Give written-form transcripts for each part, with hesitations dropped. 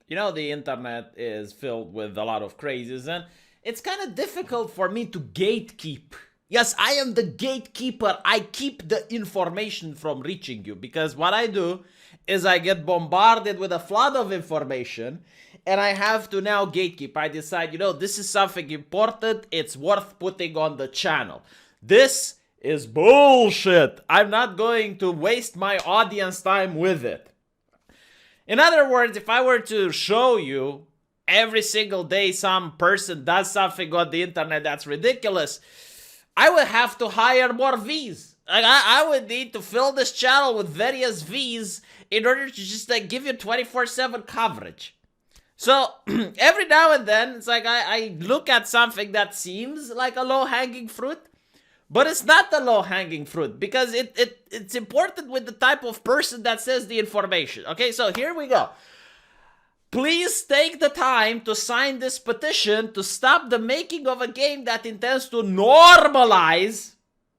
You know, the internet is filled with a lot of crazes, and it's kind of difficult for me to gatekeep. Yes, I am the gatekeeper. I keep the information from reaching you because what I do is I get bombarded with a flood of information and I have to now gatekeep. I decide, this is something important. It's worth putting on the channel. This is bullshit. I'm not going to waste my audience time with it. In other words, if I were to show you every single day some person does something on the internet that's ridiculous, I would have to hire more Vs. Like I would need to fill this channel with various Vs in order to just give you 24/7 coverage. So every now and then, it's like I look at something that seems like a low-hanging fruit, but it's not a low-hanging fruit because it's important with the type of person that says the information. Okay, so here we go. Please take the time to sign this petition to stop the making of a game that intends to normalize.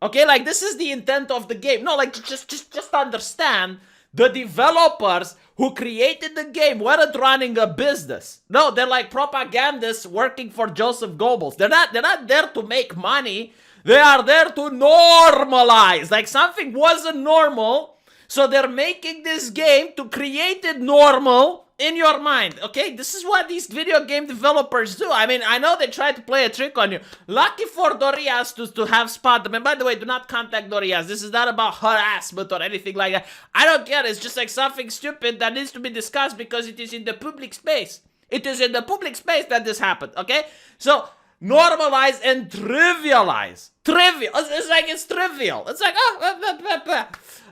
Okay, like this is the intent of the game. No, like just understand the developers who created the game weren't running a business. No, they're like propagandists working for Joseph Goebbels. They're not there to make money. They are there to normalize. Like something wasn't normal, so they're making this game to create it normal in your mind. Okay, this is what these video game developers do. I mean, I know they try to play a trick on you. Lucky for Dorias to have spot them. And by the way, do not contact Dorias. This is not about harassment or anything like that. I don't get it. It's just like something stupid that needs to be discussed because it is in the public space. It is in the public space that this happened, okay? So, normalize and trivialize. Trivial. It's like it's trivial. It's like,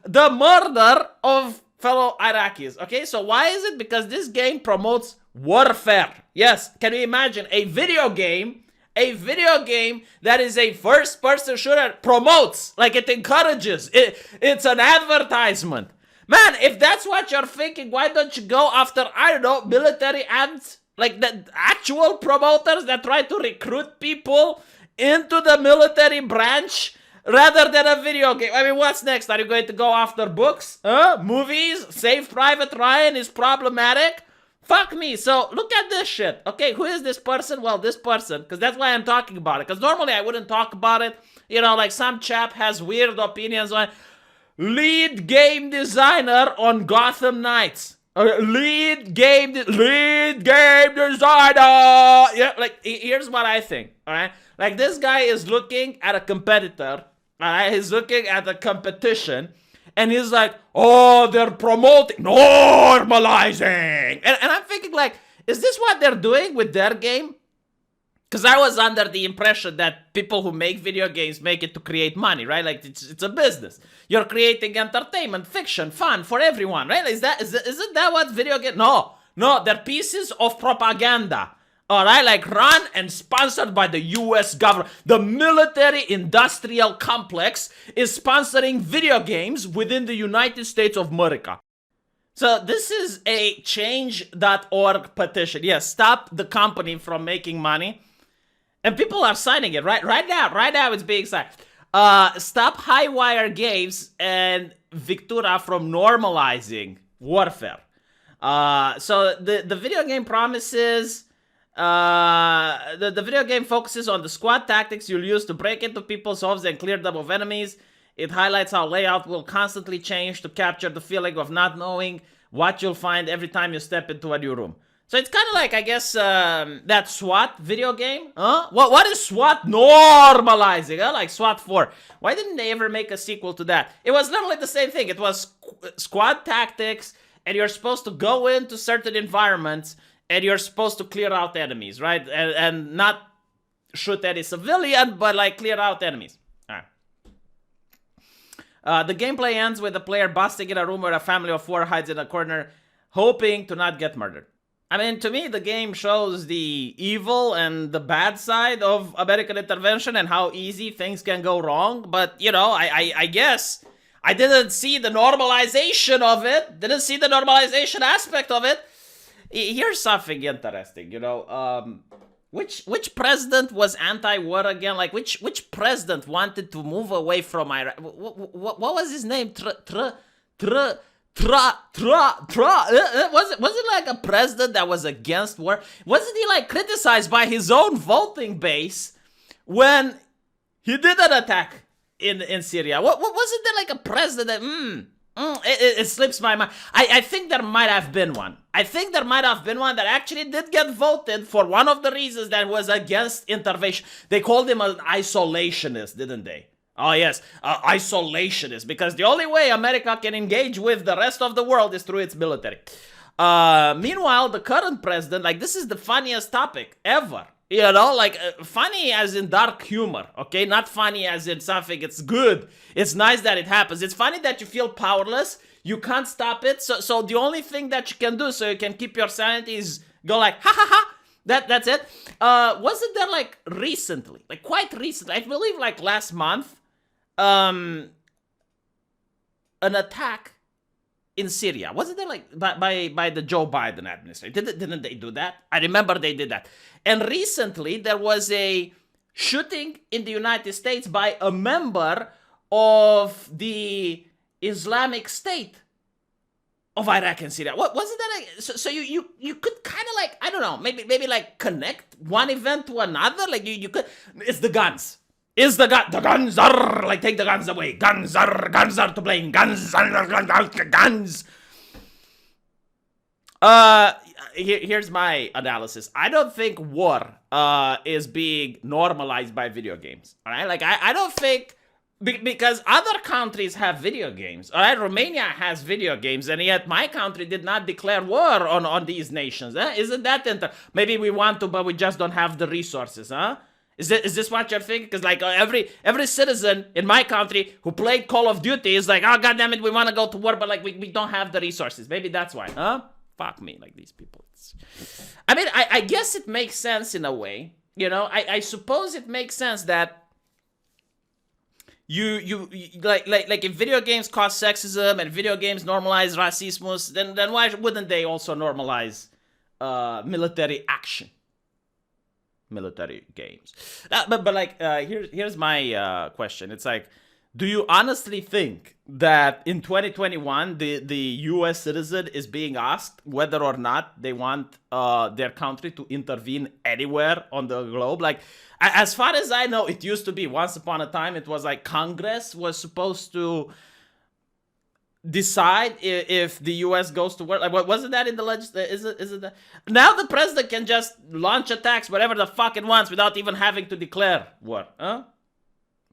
the murder of fellow Iraqis. Okay, so why is it? Because this game promotes warfare. Yes, can you imagine a video game that is a first-person shooter promotes, like it encourages, it's an advertisement. Man, if that's what you're thinking, why don't you go after, I don't know, military ads? Like the actual promoters that try to recruit people into the military branch rather than a video game. I mean, what's next? Are you going to go after books? Movies? Save Private Ryan is problematic? Fuck me. So, look at this shit. Okay, who is this person? Well, this person, because that's why I'm talking about it. Because normally I wouldn't talk about it. You know, like some chap has weird opinions on lead game designer on Gotham Knights. Lead game designer. Yeah, like, here's what I think, alright? Like, this guy is looking at a competitor, alright? He's looking at a competition, and he's like, oh, they're promoting, normalizing. And I'm thinking, like, is this what they're doing with their game? Because I was under the impression that people who make video games make it to create money, right? Like, it's a business. You're creating entertainment, fiction, fun for everyone, right? Isn't that what video games... No, they're pieces of propaganda, all right? Like, run and sponsored by the US government. The military-industrial complex is sponsoring video games within the United States of America. So this is a change.org petition. Yes, stop the company from making money. And people are signing it right now it's being signed. Stop Highwire Games and Victura from normalizing warfare. So the video game promises, the video game focuses on the squad tactics you'll use to break into people's homes and clear them of enemies. It highlights how layout will constantly change to capture the feeling of not knowing what you'll find every time you step into a new room. So it's kind of like, I guess, that SWAT video game. Huh? What is SWAT normalizing? Huh? Like SWAT 4. Why didn't they ever make a sequel to that? It was literally the same thing. It was squad tactics, and you're supposed to go into certain environments, and you're supposed to clear out enemies, right? And not shoot any civilian, but like clear out enemies. All right. The gameplay ends with the player busting in a room where a family of 4 hides in a corner, hoping to not get murdered. I mean, to me, the game shows the evil and the bad side of American intervention and how easy things can go wrong. But, you know, I guess I didn't see the normalization of it. Didn't see the normalization aspect of it. Here's something interesting, you know. Which president was anti-war again? Like, which president wanted to move away from Iraq? What was his name? Was it like a president that was against war? Wasn't he like criticized by his own voting base when he did an attack in Syria? What wasn't there like a president that it slips my mind. I think there might have been one. I think there might have been one that actually did get voted for one of the reasons that was against intervention. They called him an isolationist, didn't they? Oh yes, isolationist, because the only way America can engage with the rest of the world is through its military. Meanwhile, the current president, like, this is the funniest topic ever. You know, like, funny as in dark humor, okay? Not funny as in something, it's good. It's nice that it happens. It's funny that you feel powerless. You can't stop it. So the only thing that you can do so you can keep your sanity is go like, ha ha ha. That's it. Wasn't there like recently, like quite recently, I believe like last month, an attack in Syria? Wasn't there like by the Joe Biden administration? Didn't they do that? I remember they did that. And recently there was a shooting in the United States by a member of the Islamic State of Iraq and Syria. What wasn't that like? So you could kind of like, I don't know, maybe like connect one event to another. Like you could. It's the guns. Is the guns are like, take the guns away. Guns are to blame. Guns. Here's my analysis. I don't think war is being normalized by video games. All right, like I don't think, because other countries have video games. All right, Romania has video games, and yet my country did not declare war on these nations. Isn't that maybe we want to, but we just don't have the resources, huh? Is this what you're thinking? Because like every citizen in my country who played Call of Duty is like, oh goddammit, it, we want to go to war, but like we don't have the resources. Maybe that's why, huh? Fuck me, like these people. I mean, I guess it makes sense in a way. You know, I suppose it makes sense that you like if video games cause sexism and video games normalize racism, then why wouldn't they also normalize military action? Military games. But like, here's my question. It's like, do you honestly think that in 2021 the U.S. citizen is being asked whether or not they want their country to intervene anywhere on the globe? Like, as far as I know, it used to be, once upon a time, it was like Congress was supposed to decide if the U.S. goes to war. Like, what wasn't that in the legislature? Is it that? Now the president can just launch attacks whatever the fuck it wants without even having to declare war, huh?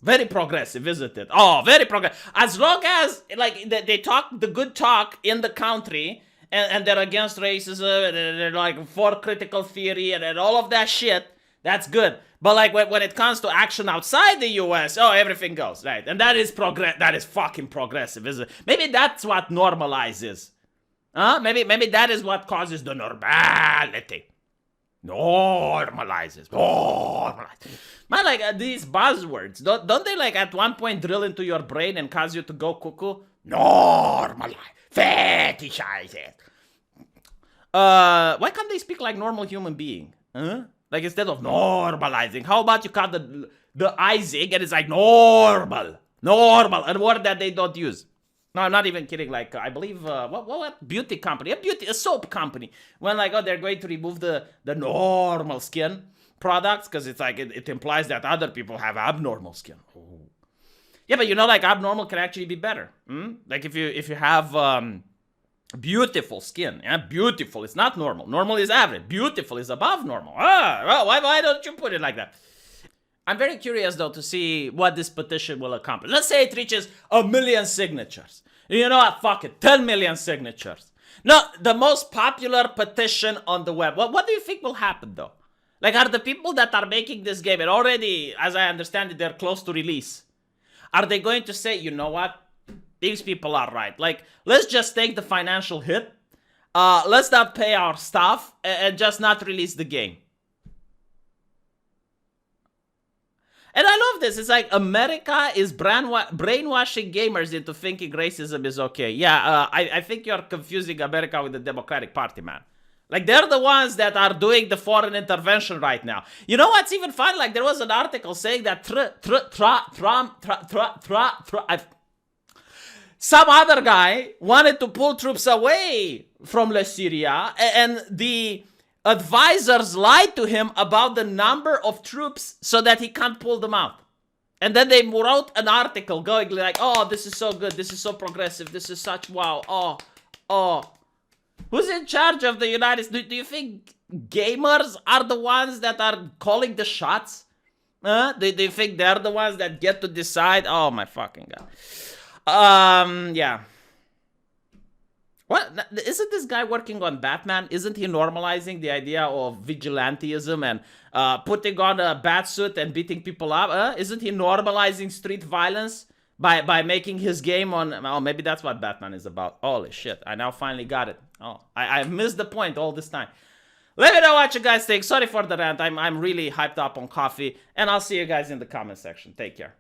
Very progressive, isn't it? Oh, very progressive. As long as like they talk the good talk in the country, and they're against racism, and they're like for critical theory and all of that shit, that's good. But like when it comes to action outside the U.S., oh, everything goes right, and that is that is fucking progressive, isn't it? Maybe that's what normalizes, huh? Maybe that is what causes the normality. Normalizes. Man, like these buzzwords, don't they like at one point drill into your brain and cause you to go cuckoo? Normalize, fetishize it. Why can't they speak like normal human being? Huh? Like instead of normalizing, how about you cut the Isaac and it's like normal, a word that they don't use. No, I'm not even kidding. Like, I believe, what beauty company? A soap company. When, like, oh, they're going to remove the normal skin products because it's like, it implies that other people have abnormal skin. Oh. Yeah, but you know, like, abnormal can actually be better. Like, if you have beautiful skin, yeah, beautiful, it's not normal. Normal is average. Beautiful is above normal. Well, why don't you put it like that? I'm very curious, though, to see what this petition will accomplish. Let's say it reaches 1 million signatures. You know what? Fuck it. 10 million signatures. No, the most popular petition on the web. What do you think will happen, though? Like, are the people that are making this game, and already, as I understand it, they're close to release, are they going to say, you know what? These people are right. Like, let's just take the financial hit. Let's not pay our staff and just not release the game. And I love this. It's like America is brainwashing gamers into thinking racism is okay. Yeah, I think you're confusing America with the Democratic Party, man. Like, they're the ones that are doing the foreign intervention right now. You know what's even fun? Like, there was an some other guy wanted to pull troops away from Syria, and the advisors lied to him about the number of troops so that he can't pull them out. And then they wrote an article going like, oh, this is so good, this is so progressive, this is such wow, oh. Who's in charge of the United States? Do you think gamers are the ones that are calling the shots? Do you think they're the ones that get to decide? Oh my fucking god. Yeah. What? Isn't this guy working on Batman? Isn't he normalizing the idea of vigilantism and putting on a bat suit and beating people up? Isn't he normalizing street violence by making his game on... Oh, maybe that's what Batman is about. Holy shit, I now finally got it. Oh, I missed the point all this time. Let me know what you guys think. Sorry for the rant. I'm really hyped up on coffee. And I'll see you guys in the comment section. Take care.